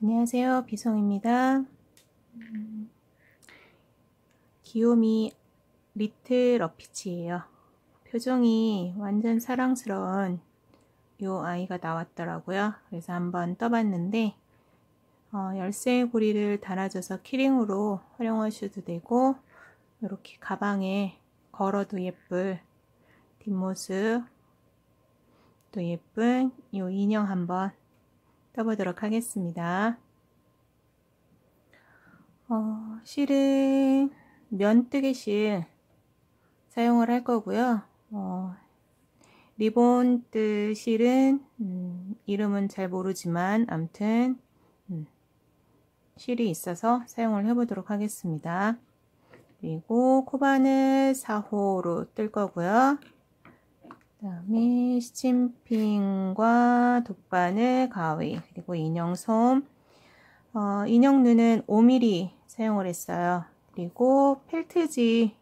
안녕하세요. 비성입니다. 귀요미 리틀 어피치예요. 표정이 완전 사랑스러운 요 아이가 나왔더라고요. 그래서 한번 떠봤는데 열쇠 고리를 달아줘서 키링으로 활용하셔도 되고 이렇게 가방에 걸어도 예쁠 뒷모습 또 예쁜 요 인형 한번 떠보도록 하겠습니다. 실은 면뜨개 실 사용을 할 거고요. 리본뜨 실은 이름은 잘 모르지만 암튼 실이 있어서 사용을 해보도록 하겠습니다. 그리고 코바늘 4호로 뜰 거고요. 그 다음에 스침핑과 돗바늘 가위 그리고 인형솜 인형 눈은 5mm 사용을 했어요. 그리고 펠트지를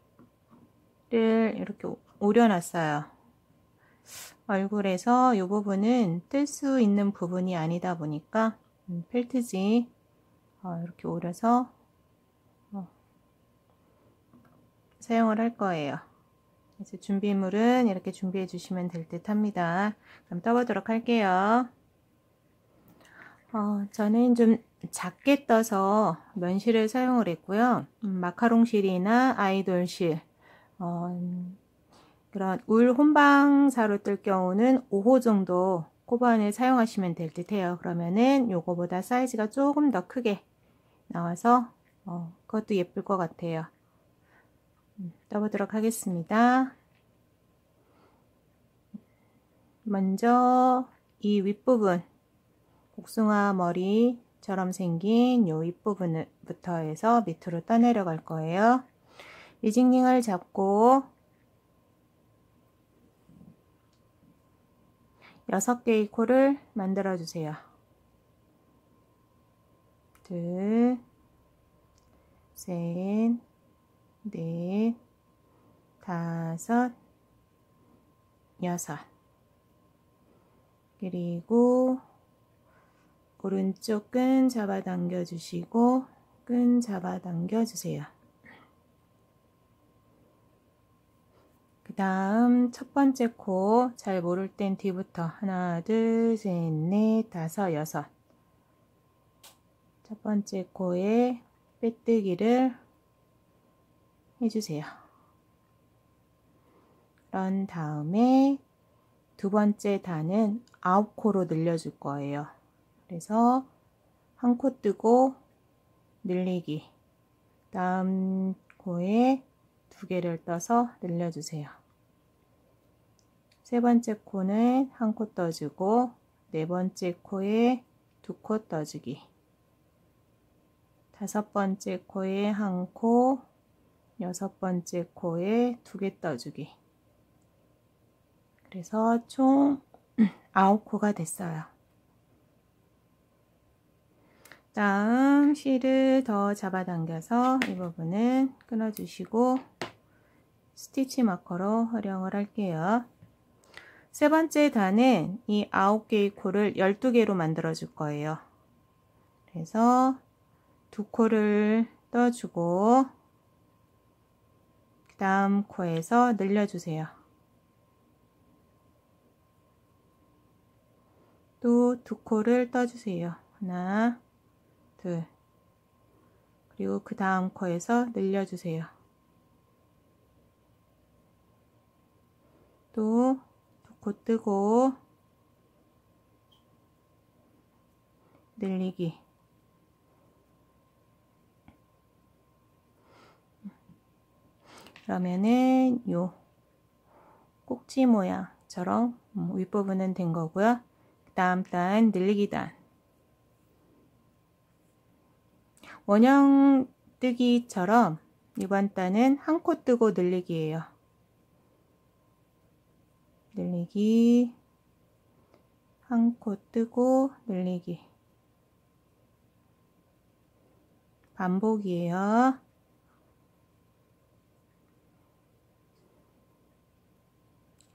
이렇게 오려놨어요. 얼굴에서 이 부분은 뜰 수 있는 부분이 아니다 보니까 펠트지 이렇게 오려서 사용을 할 거예요. 이제 준비물은 이렇게 준비해 주시면 될 듯 합니다. 그럼 떠보도록 할게요. 저는 좀 작게 떠서 면실을 사용을 했고요. 마카롱 실이나 아이돌 실, 그런 울 혼방사로 뜰 경우는 5호 정도 코바늘 사용하시면 될 듯 해요. 그러면은 요거보다 사이즈가 조금 더 크게 나와서 그것도 예쁠 것 같아요. 떠보도록 하겠습니다. 먼저 이 윗부분 복숭아 머리처럼 생긴 요 윗부분부터 해서 밑으로 떠내려 갈 거예요. 리징링을 잡고 6개의 코를 만들어 주세요. 둘, 셋, 넷, 다섯, 여섯. 그리고 오른쪽 끈 잡아당겨 주시고 끈 잡아당겨 주세요. 그 다음 첫 번째 코 잘 모를 땐 뒤부터 하나, 둘, 셋, 넷, 다섯, 여섯. 첫 번째 코에 빼뜨기를 해주세요. 그런 다음에 두 번째 단은 9코로 늘려줄 거예요. 그래서 한 코 뜨고 늘리기. 다음 코에 2개를 떠서 늘려주세요. 세 번째 코는 한 코 떠주고 네 번째 코에 2코 떠주기. 다섯 번째 코에 한 코, 여섯 번째 코에 2개 떠주기. 그래서 총 9코가 됐어요. 다음 실을 더 잡아당겨서 이 부분은 끊어주시고 스티치 마커로 활용을 할게요. 세 번째 단은 이 9개의 코를 12개로 만들어 줄 거예요. 그래서 2코를 떠주고 그 다음 코에서 늘려주세요. 또 2코를 떠주세요. 하나, 둘. 그리고 그 다음 코에서 늘려주세요. 또 2코 뜨고 늘리기. 그러면은 요 꼭지 모양처럼 윗부분은 된 거고요. 그 다음 단 늘리기 단. 원형 뜨기처럼 이번 단은 한 코 뜨고 늘리기예요. 늘리기, 한 코 뜨고 늘리기. 반복이에요.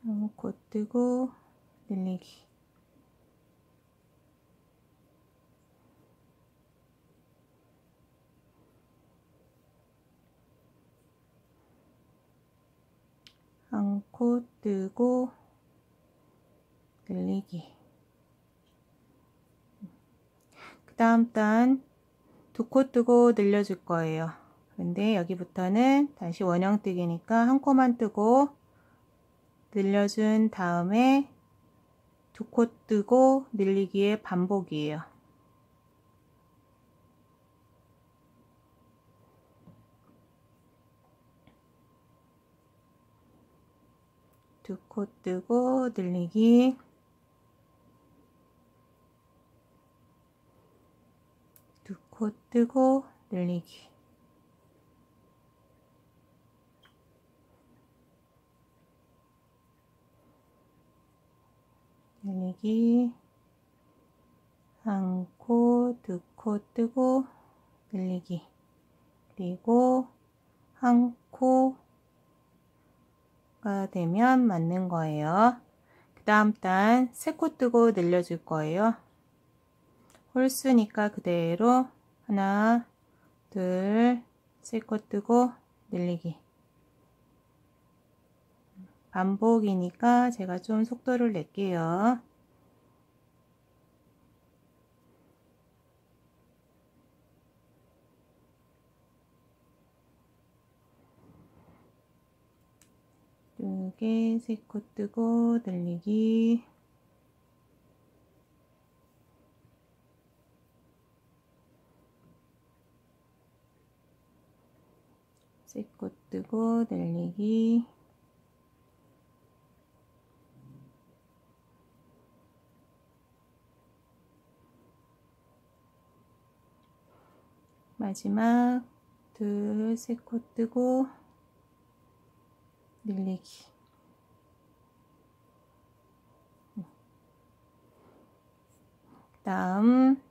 한 코 뜨고 늘리기. 한 코 뜨고 늘리기. 그 다음 단 두 코 뜨고 늘려줄 거예요. 근데 여기부터는 다시 원형뜨기니까 한 코만 뜨고 늘려준 다음에 두 코 뜨고 늘리기의 반복이에요. 두 코 뜨고 늘리기. 두 코 뜨고 늘리기. 늘리기. 한 코, 두 코 뜨고 늘리기. 그리고 한 코가 되면 맞는 거예요. 그 다음 단 세 코 뜨고 늘려줄 거예요. 홀수니까 그대로 하나, 둘, 세 코 뜨고 늘리기. 반복이니까 제가 좀 속도를 낼게요. 두 개, 세 코 뜨고 늘리기. 세 코 뜨고 늘리기. 마지막 둘, 세 코 뜨고 늘리기. 다음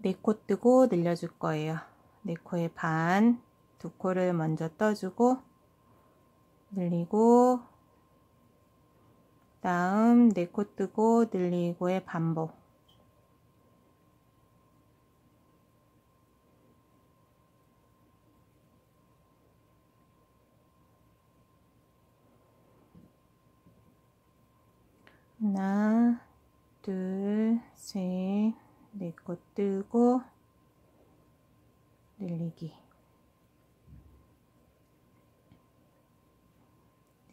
네 코 뜨고 늘려줄 거예요. 네 코의 반, 두 코를 먼저 떠주고 늘리고, 다음 네 코 뜨고 늘리고의 반복. 하나, 둘, 셋, 네 코 뜨고 늘리기.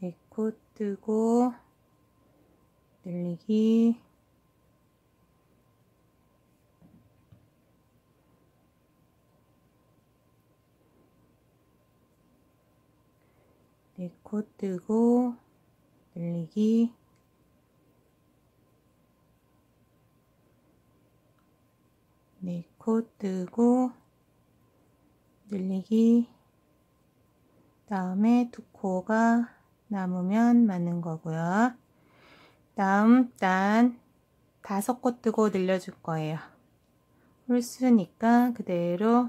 네 코 뜨고 늘리기. 네 코 뜨고 늘리기. 네 코 뜨고 늘리기. 다음에 두 코가 남으면 맞는 거고요. 다음 단 다섯 코 뜨고 늘려줄 거예요. 홀수니까 그대로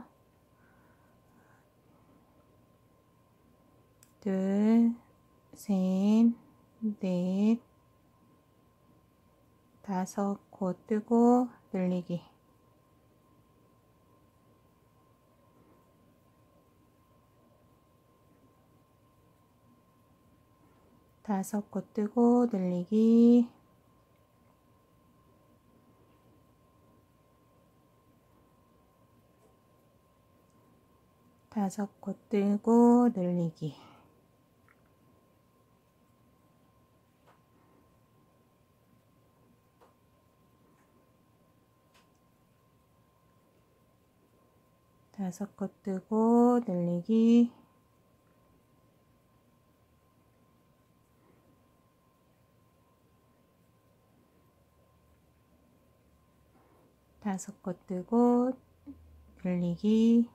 둘, 셋, 넷, 다섯 코 뜨고 늘리기. 다섯 코 뜨고 늘리기. 다섯 코 뜨고 늘리기. 다섯 코 뜨고 늘리기. 다섯 코 뜨고 늘리기.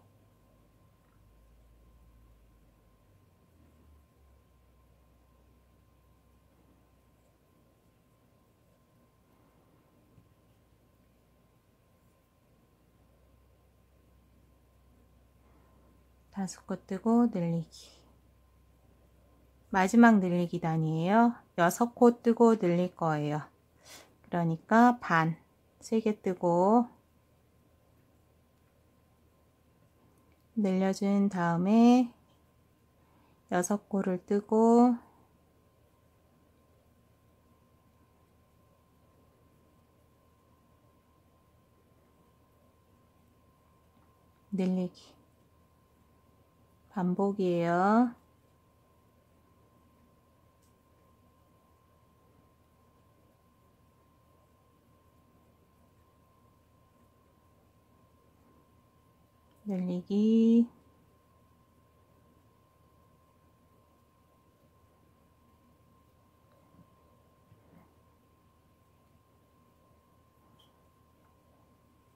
다섯 코 뜨고 늘리기. 마지막 늘리기 단이에요. 여섯 코 뜨고 늘릴 거예요. 그러니까 반, 세 개 뜨고 늘려준 다음에 여섯 코를 뜨고 늘리기. 반복이에요. 늘리기.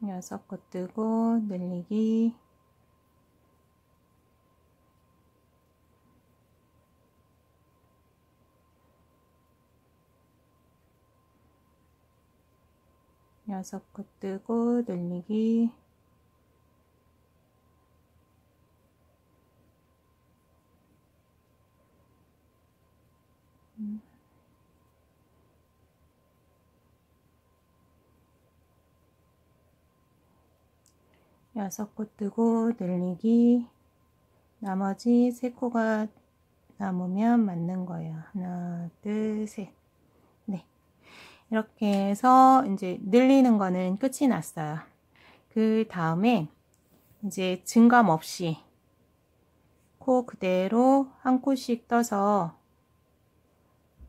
여섯 코 뜨고 늘리기. 여섯 코 뜨고 늘리기. 여섯 코 뜨고 늘리기. 나머지 세 코가 남으면 맞는 거예요. 하나, 둘, 셋. 네. 이렇게 해서 이제 늘리는 거는 끝이 났어요. 그 다음에 이제 증감 없이 코 그대로 한 코씩 떠서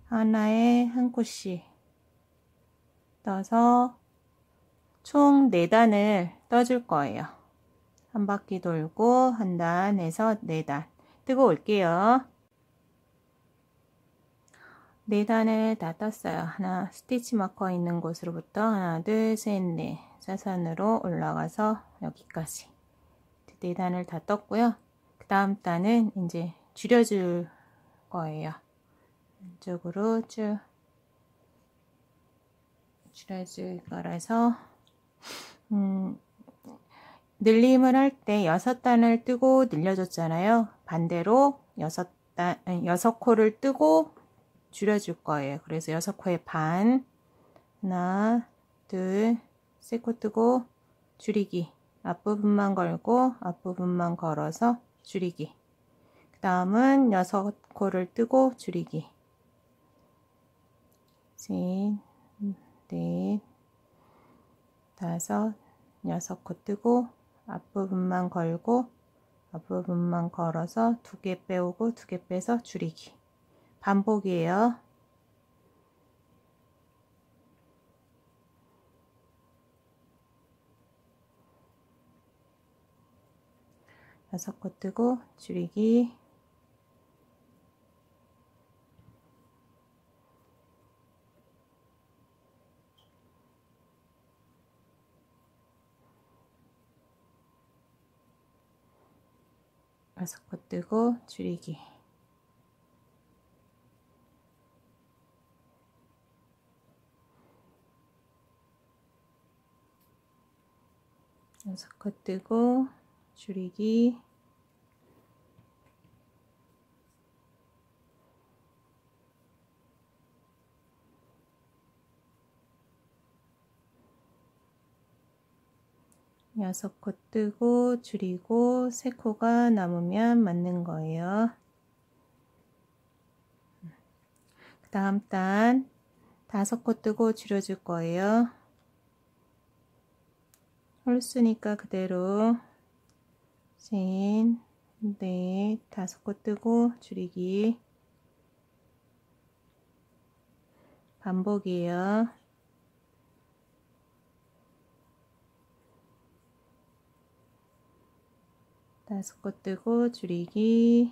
하나에 한 코씩 떠서 총 4단을 떠줄 거예요. 한 바퀴 돌고 한 단 해서 4단 뜨고 올게요. 4단을 다 떴어요. 하나, 스티치 마커 있는 곳으로부터 하나, 둘, 셋, 넷 사선으로 올라가서 여기까지 4단을 다 떴고요. 그 다음 단은 이제 줄여줄 거예요. 이쪽으로 쭉 줄여줄 거라서 늘림을 할 때 6단을 뜨고 늘려줬잖아요. 반대로 6코를 뜨고 줄여줄 거예요. 그래서 6코의 반, 하나, 둘, 3코 뜨고 줄이기. 앞부분만 걸고 앞부분만 걸어서 줄이기. 그 다음은 6코를 뜨고 줄이기. 셋, 넷, 다섯, 6코 뜨고 앞부분만 걸고 앞부분만 걸어서 2개 빼오고 2개 빼서 줄이기. 반복이에요. 여섯 코 뜨고 줄이기. 여섯 코 뜨고 줄이기. 여섯 코 뜨고 줄이기. 여섯 코 뜨고 줄이고 3코가 남으면 맞는 거예요. 그 다음 단 5코 뜨고 줄여줄 거예요. 홀수니까 그대로 셋, 넷, 5코 뜨고 줄이기. 반복이에요. 다섯 코 뜨고 줄이기.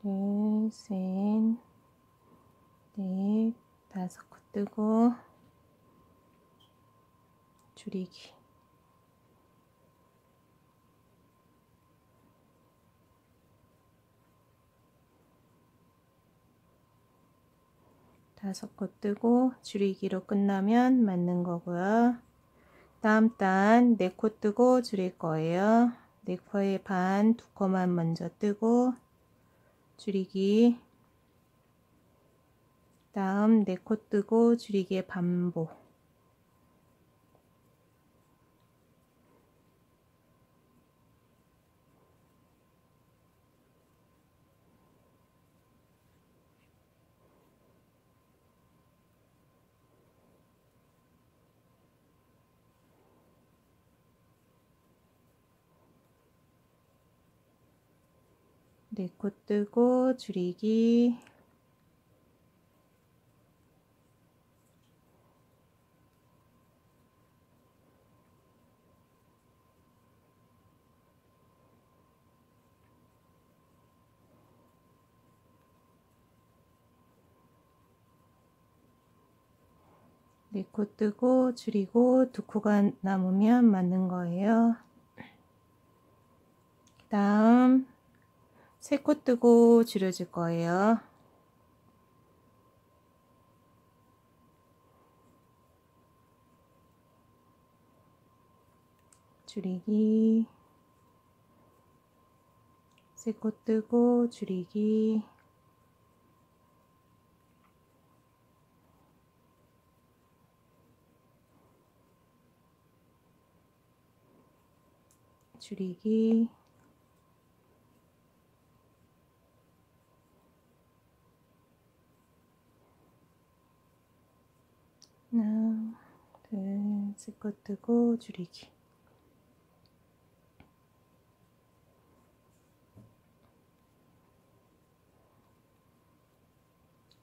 둘, 셋, 넷, 5코 뜨고 줄이기. 다섯 코 뜨고 줄이기로 끝나면 맞는 거고요. 다음 단 4코 뜨고 줄일 거예요. 4코의 반, 2코만 먼저 뜨고 줄이기. 다음 4코 뜨고 줄이기의 반복. 네 코 뜨고 줄이기. 네 코 뜨고 줄이고 2코가 남으면 맞는 거예요. 그 다음 3코 뜨고 줄여줄 거예요. 줄이기. 3코 뜨고 줄이기. 줄이기. 하나, 둘, 3코 뜨고 줄이기.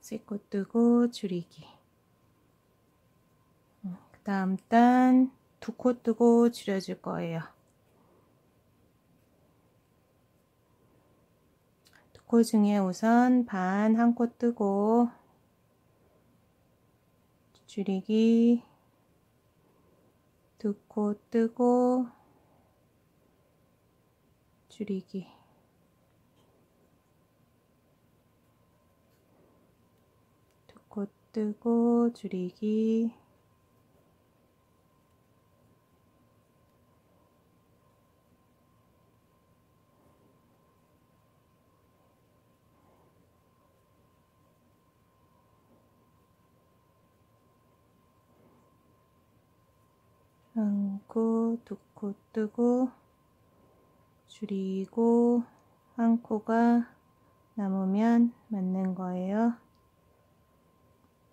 세 코 뜨고 줄이기. 그 다음 단 2코 뜨고 줄여줄 거예요. 2코 중에 우선 반 1코 뜨고 줄이기. 2코 뜨고 줄이기. 코 뜨고 줄이기. 한 코, 2코 뜨고 줄이고 1코가 남으면 맞는 거예요.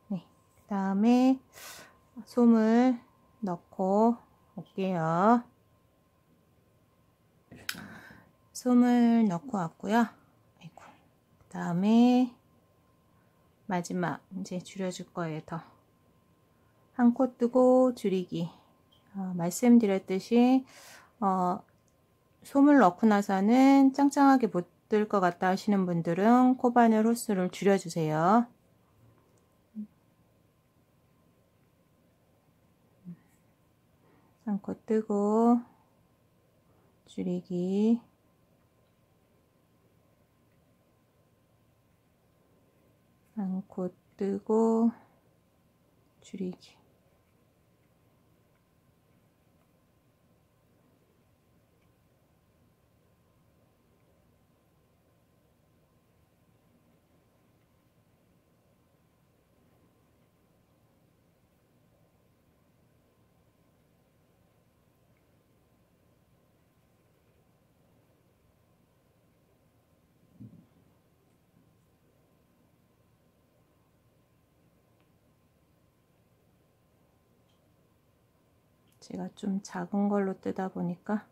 네, 그 다음에 솜을 넣고 올게요. 솜을 넣고 왔고요. 아이고. 그 다음에 마지막 이제 줄여줄 거예요. 더. 1코 뜨고 줄이기. 말씀드렸듯이 솜을 넣고 나서는 짱짱하게 못 들 것 같다 하시는 분들은 코바늘 호수를 줄여주세요. 한 코 뜨고 줄이기. 한 코 뜨고 줄이기. 제가 좀 작은 걸로 뜨다 보니까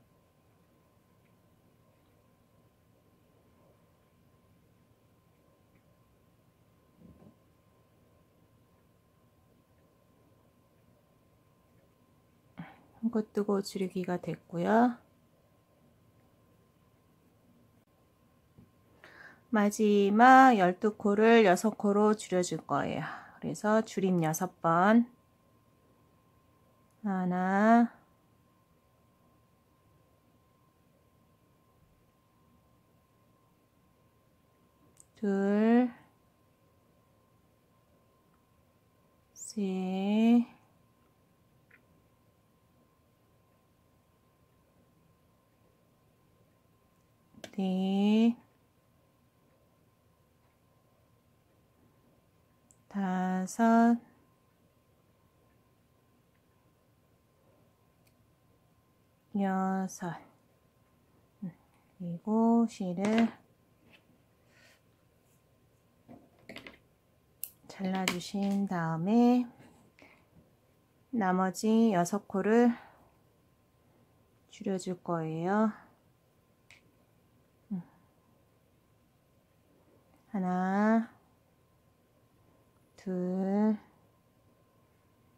한 코 뜨고 줄이기가 됐고요. 마지막 12코를 6코로 줄여줄 거예요. 그래서 줄임 6번. 하나, 둘, 셋, 넷, 5, 5, 여섯. 그리고 실을 잘라주신 다음에 나머지 6코를 줄여줄 거예요. 하나, 둘,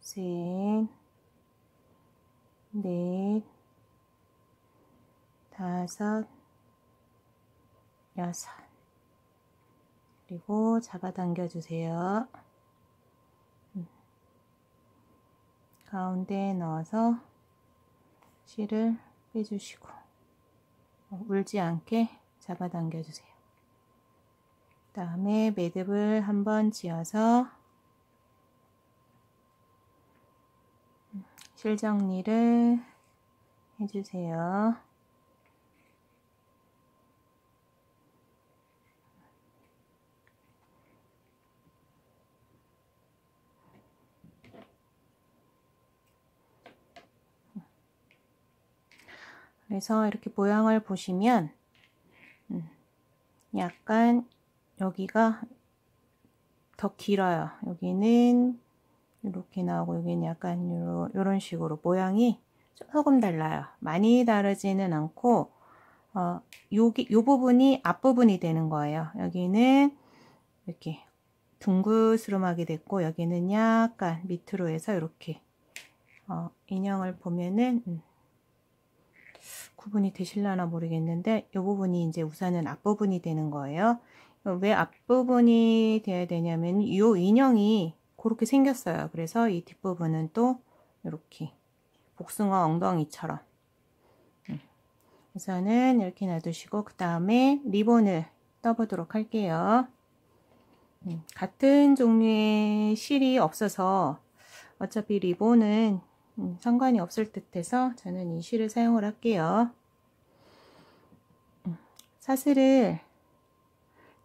셋, 넷, 다섯, 여섯. 그리고 잡아당겨 주세요. 가운데에 넣어서 실을 빼주시고 울지 않게 잡아당겨 주세요. 그 다음에 매듭을 한번 지어서 실 정리를 해주세요. 그래서 이렇게 모양을 보시면 약간 여기가 더 길어요. 여기는 이렇게 나오고 여기는 약간 이런 식으로 모양이 조금 달라요. 많이 다르지는 않고 요 부분이 앞부분이 되는 거예요. 여기는 이렇게 둥그스름하게 됐고 여기는 약간 밑으로 해서 이렇게 인형을 보면은 구분이 되실려나 모르겠는데 이 부분이 이제 우선은 앞부분이 되는 거예요. 왜 앞부분이 돼야 되냐면 이 인형이 그렇게 생겼어요. 그래서 이 뒷부분은 또 이렇게 복숭아 엉덩이처럼 우선은 이렇게 놔두시고 그 다음에 리본을 떠보도록 할게요. 같은 종류의 실이 없어서 어차피 리본은 상관이 없을 듯 해서 저는 이 실을 사용을 할게요. 사슬을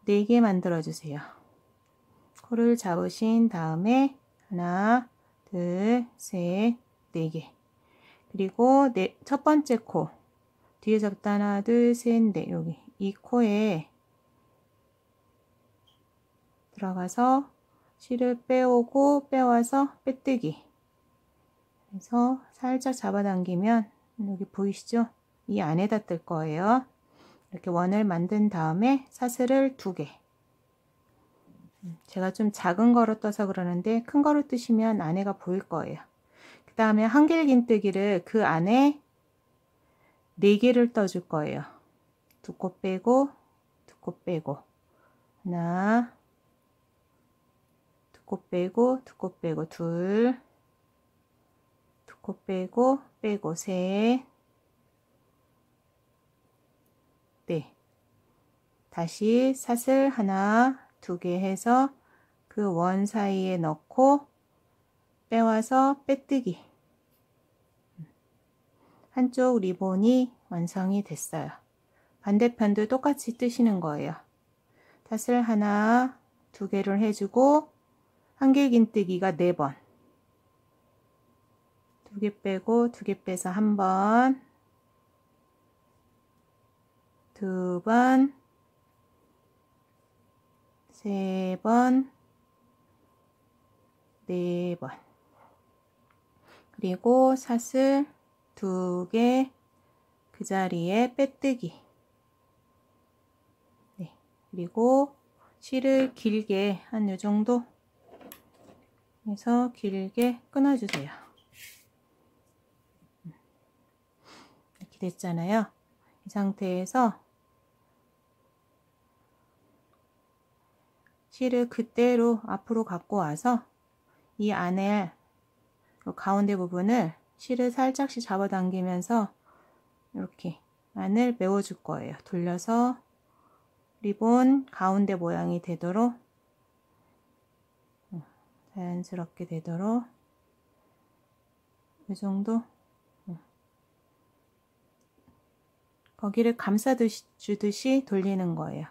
4개 만들어 주세요. 코를 잡으신 다음에 하나, 둘, 셋, 4개. 그리고 첫 번째 코 뒤에 잡다 하나, 둘, 셋, 넷. 여기 이 코에 들어가서 실을 빼오고 빼와서 빼뜨기. 그래서 살짝 잡아당기면 여기 보이시죠? 이 안에다 뜰 거예요. 이렇게 원을 만든 다음에 사슬을 2개. 제가 좀 작은 거로 떠서 그러는데 큰 거로 뜨시면 안에가 보일 거예요. 그 다음에 한길긴뜨기를 그 안에 4개를 떠줄 거예요. 2코 빼고 2코 빼고 하나, 2코 빼고 2코 빼고 둘, 2코 빼고 빼고 셋, 네. 다시 사슬 하나, 2개 해서 그 원 사이에 넣고 빼와서 빼뜨기. 한쪽 리본이 완성이 됐어요. 반대편도 똑같이 뜨시는 거예요. 사슬 하나, 2개를 해주고 한길긴뜨기가 4번. 2개 빼고 2개 빼서 1번, 2번, 3번, 4번. 그리고 사슬 2개 그 자리에 빼뜨기. 네. 그리고 실을 길게 한 요 정도 해서 길게 끊어주세요. 이렇게 됐잖아요. 이 상태에서 실을 그대로 앞으로 갖고 와서 이 안에 가운데 부분을 실을 살짝씩 잡아당기면서 이렇게 안을 메워줄 거예요. 돌려서 리본 가운데 모양이 되도록 자연스럽게 되도록 이 정도 거기를 감싸주듯이 돌리는 거예요.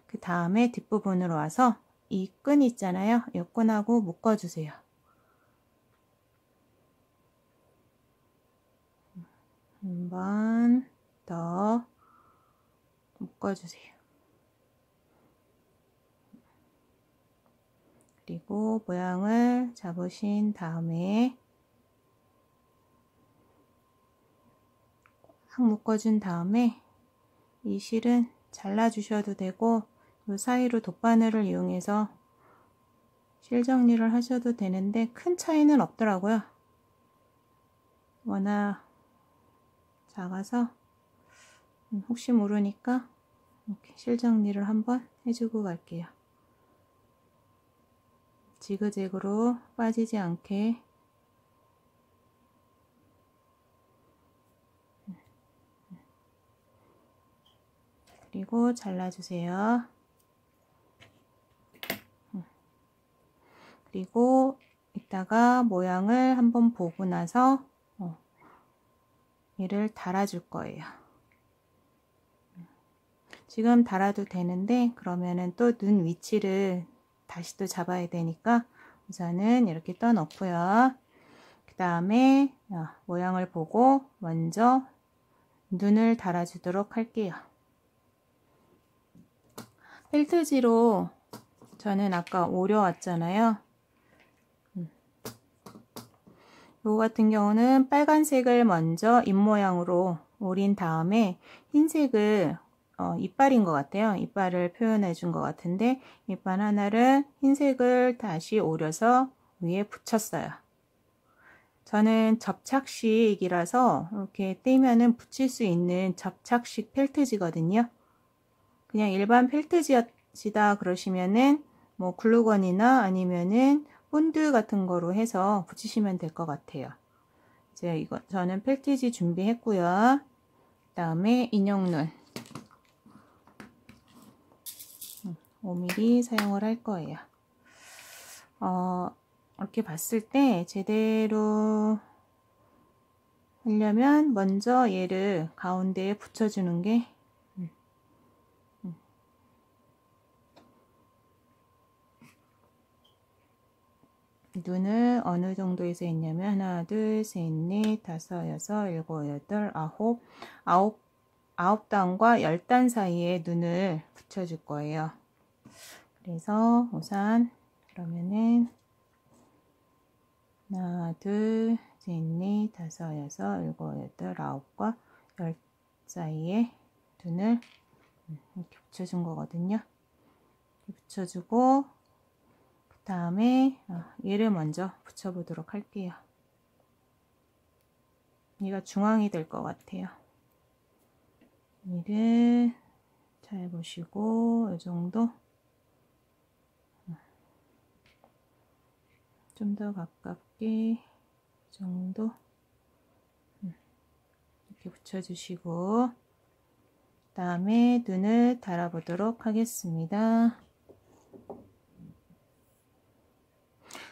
그 다음에 뒷부분으로 와서 이 끈 있잖아요. 이 끈하고 묶어주세요. 한 번 더 묶어주세요. 그리고 모양을 잡으신 다음에 꽉 묶어준 다음에 이 실은 잘라주셔도 되고 이 사이로 돗바늘을 이용해서 실 정리를 하셔도 되는데 큰 차이는 없더라고요. 워낙 작아서 혹시 모르니까 이렇게 실 정리를 한번 해주고 갈게요. 지그재그로 빠지지 않게. 그리고 잘라주세요. 그리고 이따가 모양을 한번 보고 나서 얘를 달아줄 거예요. 지금 달아도 되는데 그러면은 또 눈 위치를 다시 또 잡아야 되니까 우선은 이렇게 떠놓고요. 그 다음에 모양을 보고 먼저 눈을 달아주도록 할게요. 펠트지로 저는 아까 오려왔잖아요. 요거 같은 경우는 빨간색을 먼저 입모양으로 오린 다음에 흰색을 이빨인 것 같아요. 이빨을 표현해 준 것 같은데 이빨 하나를 흰색을 다시 오려서 위에 붙였어요. 저는 접착식이라서 이렇게 떼면은 붙일 수 있는 접착식 펠트지거든요. 그냥 일반 펠트지다 그러시면은 뭐 글루건이나 아니면은 본드 같은 거로 해서 붙이시면 될 것 같아요. 이제 저는 펠트지 준비했고요. 그 다음에 인형눈 5mm 사용을 할 거예요. 이렇게 봤을 때 제대로 하려면 먼저 얘를 가운데에 붙여주는 게 눈을 어느 정도에서 했냐면 하나, 둘, 셋, 넷, 다섯, 여섯, 일곱, 여덟, 아홉 단과 10단 사이에 눈을 붙여줄 거예요. 그래서 우선 그러면은 하나, 둘, 셋, 넷, 다섯, 여섯, 일곱, 여덟, 아홉과 10 사이에 눈을 이렇게 붙여준 거거든요. 이렇게 붙여주고 그 다음에 얘를 먼저 붙여보도록 할게요. 얘가 중앙이 될 것 같아요. 얘를 잘 보시고 이 정도 좀 더 가깝게 이 정도 이렇게 붙여주시고 그 다음에 눈을 달아보도록 하겠습니다.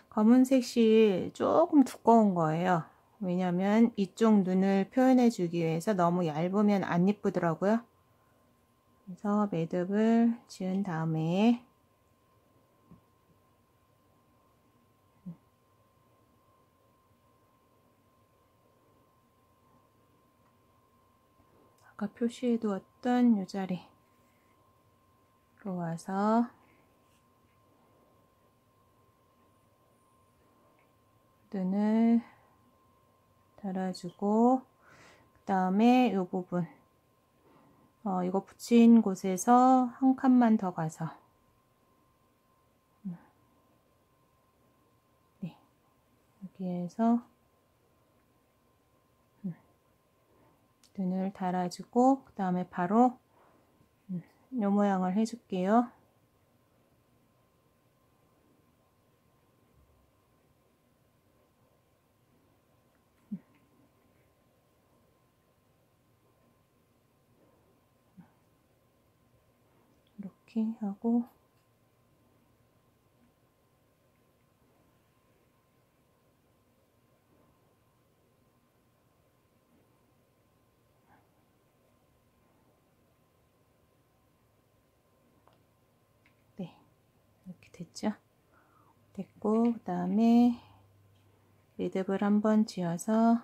검은색 실 조금 두꺼운 거예요. 왜냐면 이쪽 눈을 표현해 주기 위해서 너무 얇으면 안 예쁘더라고요. 그래서 매듭을 지은 다음에 아까 표시해 두었던 이 자리로 와서 눈을 달아주고 그 다음에 이 부분 이거 붙인 곳에서 한 칸만 더 가서 네, 여기에서 눈을 달아주고 그 다음에 바로 이 모양을 해줄게요. 이렇게 하고 네, 이렇게 됐죠? 됐고, 그 다음에 매듭을 한번 지어서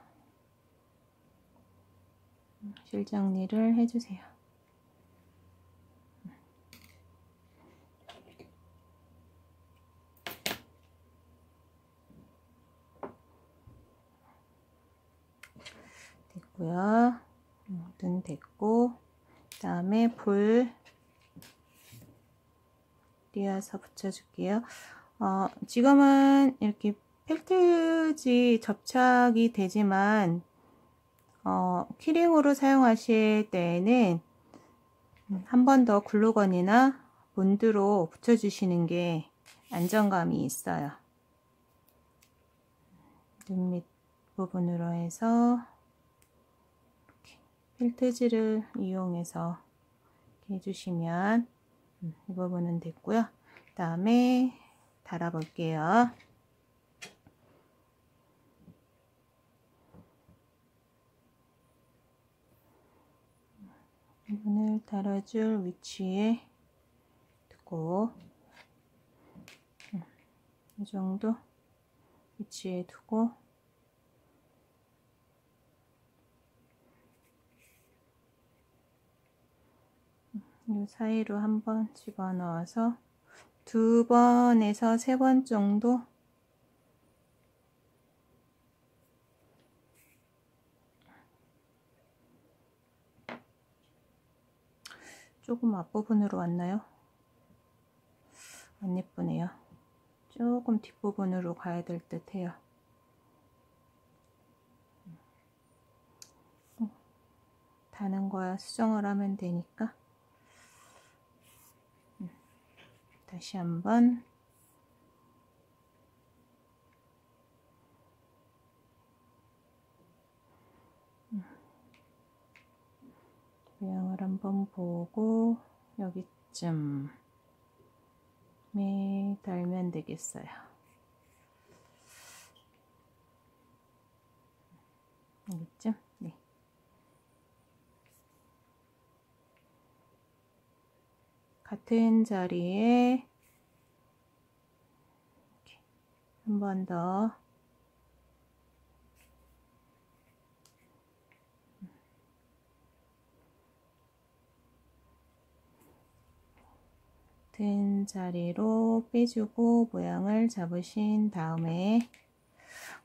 실정리를 해주세요. 됐고요. 눈 됐고, 그 다음에 볼 띄어서 붙여줄게요. 지금은 이렇게 펠트지 접착이 되지만 키링으로 사용하실 때에는 한 번 더 글루건이나 본드로 붙여주시는 게 안정감이 있어요. 눈 밑 부분으로 해서 이렇게 펠트지를 이용해서 이렇게 해주시면 이 부분은 됐고요. 그 다음에 달아 볼게요. 부분을 달아줄 위치에 두고 이 정도 위치에 두고 이 사이로 한번 집어넣어서 2번에서 3번 정도 조금 앞부분으로 왔나요? 안 예쁘네요. 조금 뒷부분으로 가야 될 듯 해요. 다는 거야 수정을 하면 되니까. 다시 한번 모양을 한번 보고 여기쯤에 달면 되겠어요. 여기쯤? 네. 같은 자리에 한 번 더 같은 자리로 빼주고 모양을 잡으신 다음에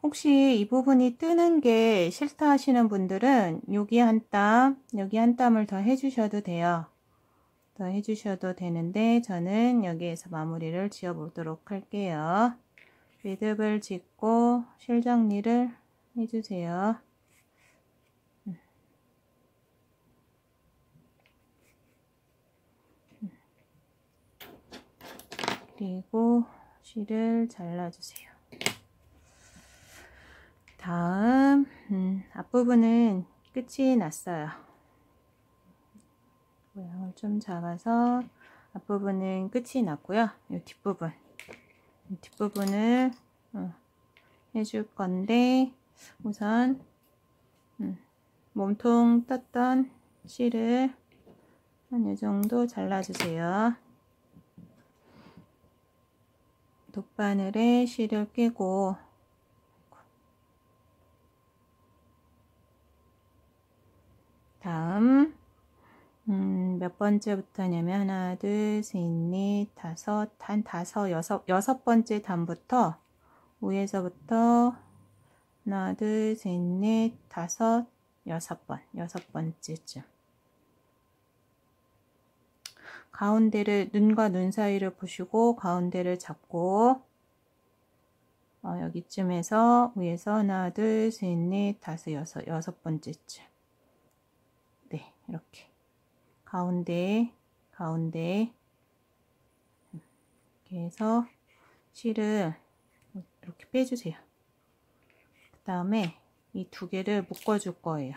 혹시 이 부분이 뜨는 게 싫다 하시는 분들은 여기 한 땀, 여기 한 땀을 더 해주셔도 돼요. 더 해주셔도 되는데 저는 여기에서 마무리를 지어 보도록 할게요. 매듭을 짓고 실정리를 해주세요. 그리고 실을 잘라주세요. 다음 앞부분은 끝이 났어요. 모양을 좀 잡아서 앞부분은 끝이 났고요. 이 뒷부분을 해줄 건데 우선 몸통 떴던 실을 한 이 정도 잘라주세요. 돗바늘에 실을 끼고 다음 몇 번째부터냐면 하나, 둘, 셋, 넷, 다섯, 여섯 번째 단부터 위에서부터 하나, 둘, 셋, 넷, 다섯, 여섯 번째쯤 가운데를 눈과 눈 사이를 보시고 가운데를 잡고 여기쯤에서 위에서 하나, 둘, 셋, 넷, 다섯, 여섯 번째쯤 네, 이렇게 가운데 이렇게 해서 실을 이렇게 빼주세요. 그 다음에 이 두 개를 묶어줄 거예요.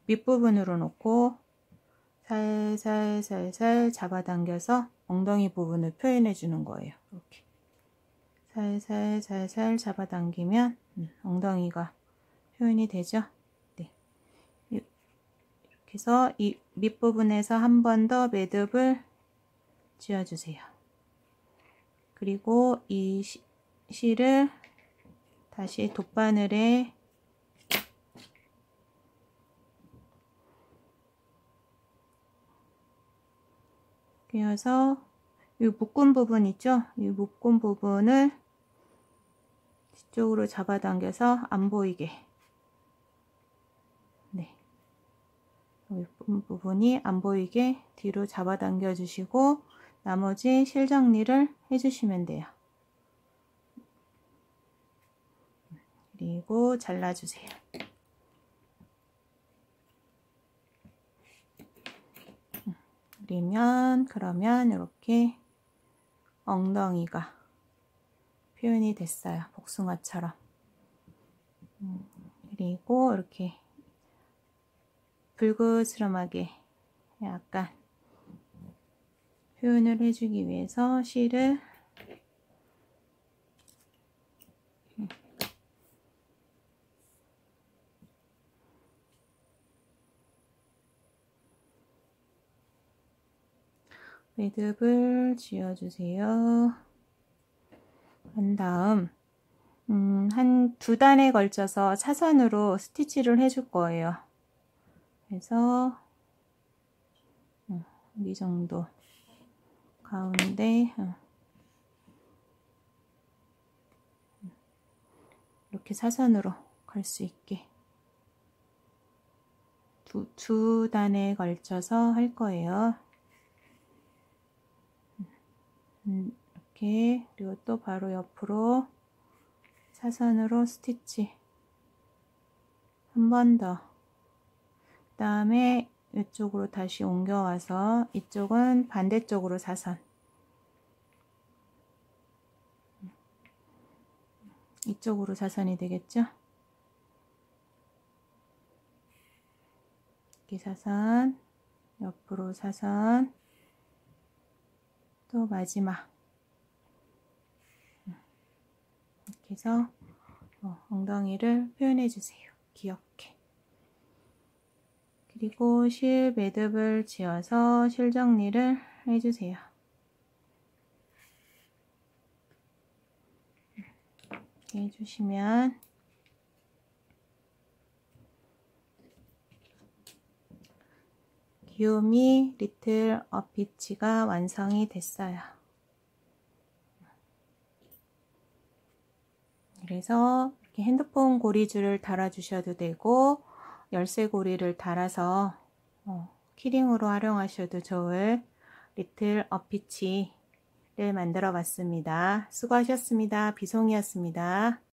밑부분으로 놓고 살살 잡아당겨서 엉덩이 부분을 표현해 주는 거예요. 이렇게 살살 잡아당기면 엉덩이가 표현이 되죠. 네. 이렇게 해서 이 밑부분에서 한 번 더 매듭을 쥐어주세요. 그리고 이 실을 다시 돗바늘에 끼워서 이 묶은 부분 있죠? 이 묶은 부분을 뒤쪽으로 잡아당겨서 안 보이게, 네, 묶은 부분이 안 보이게 뒤로 잡아당겨 주시고 나머지 실 정리를 해주시면 돼요. 그리고 잘라주세요. 그러면 이렇게 엉덩이가 표현이 됐어요. 복숭아처럼. 그리고 이렇게 불그스름하게 약간 표현을 해주기 위해서 실을 매듭을 지어주세요. 한 다음 한 2단에 걸쳐서 사선으로 스티치를 해줄 거예요. 그래서 이 정도 가운데 이렇게 사선으로 갈 수 있게 두 단에 걸쳐서 할 거예요. 이렇게, 그리고 또 바로 옆으로 사선으로 스티치 한 번 더. 그 다음에 이쪽으로 다시 옮겨와서 이쪽은 반대쪽으로 사선, 이쪽으로 사선이 되겠죠? 이렇게 사선, 옆으로 사선, 또 마지막, 이렇게 해서 엉덩이를 표현해 주세요. 귀엽게. 그리고 실 매듭을 지어서 실 정리를 해주세요. 이렇게 해주시면 귀요미 리틀 어피치가 완성이 됐어요. 그래서 이렇게 핸드폰 고리줄을 달아 주셔도 되고 열쇠 고리를 달아서 키링으로 활용하셔도 좋을 리틀 어피치를 만들어 봤습니다. 수고하셨습니다. 비송이었습니다.